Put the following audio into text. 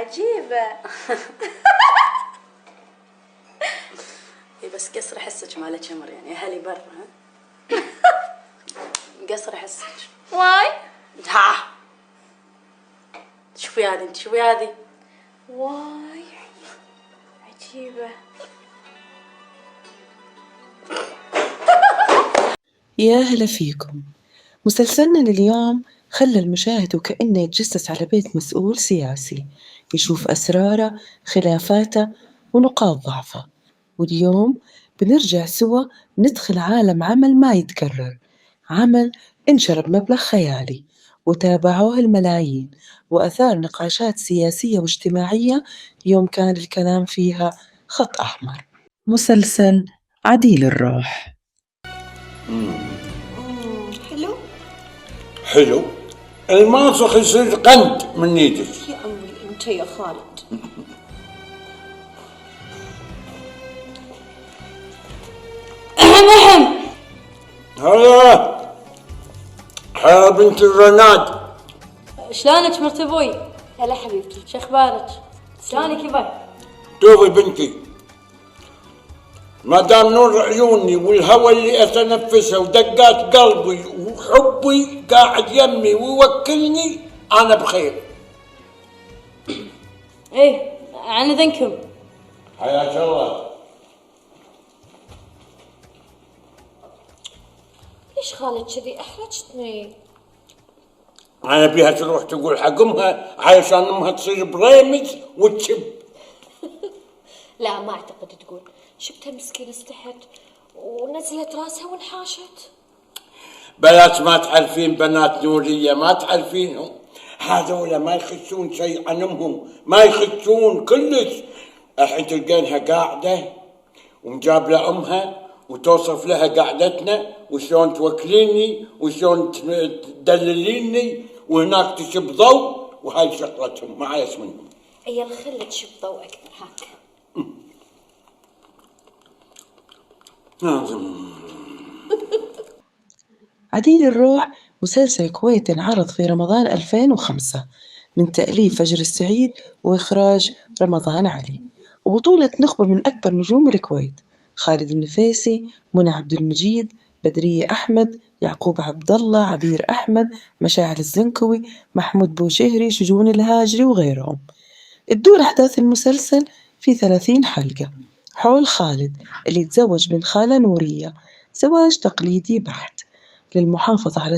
عجيبة. بس قصر حسك مالك شمر يعني أهلي برا ها. قصر حسك. واي. ها. شوفي هذه انت شوفي هذه. واي عجيبة. يا هلا فيكم. مسلسلنا لليوم خلى المشاهد وكأنه يتجسس على بيت مسؤول سياسي، يشوف أسراره، خلافاته ونقاط ضعفه. واليوم بنرجع سوا ندخل عالم عمل ما يتكرر، عمل انشر بمبلغ خيالي وتابعوه الملايين، وأثار نقاشات سياسية واجتماعية يوم كان الكلام فيها خط أحمر. مسلسل عديل الروح. حلو. حلو. الماسخ يصير قند من ايدك. يا أمي أنت يا خالد. هلا بنت الرناد. شلونك مرت ابوي؟ هلا حبيبتي. شو اخبارك؟ شلونك يبا؟ شوفي بنتي، ما دام نور عيوني والهوى اللي اتنفسه ودقات قلبي وحبي قاعد يمي ويوكلني انا بخير. ايه عن اذنكم. حياك الله. ليش خالد كذي أحرجتني؟ انا بيها تروح تقول حق امها علشان امها تصير بريمز وتشب. لا ما أعتقد تقول. شفتها مسكينة استحت ونزلت راسها وانحاشت. بنات ما تعرفين بنات نورية، ما تعرفينهم. هذولا ما يخشون شيء عن امهم، ما يخشون كلش. الحين تلقينها قاعدة ومجابلة امها وتوصف لها قعدتنا وشلون توكليني وشلون تدلليني، وهناك تشب ضوء، وهاي شغلتهم ما عايش منهم. عيال خلة تشوف ضوء أكثر هاك. عديل الروح مسلسل كويتي انعرض في رمضان 2005 من تأليف فجر السعيد وإخراج رمضان علي، وبطولة نخبة من أكبر نجوم الكويت: خالد النفيسي، منى عبد المجيد، بدرية أحمد، يعقوب عبد الله، عبير أحمد، مشاعل الزنكوي، محمود بوشهري، شجون الهاجري وغيرهم. تدور أحداث المسلسل في 30 حلقة حول خالد اللي يتزوج من خالة نورية زواج تقليدي بحت للمحافظة على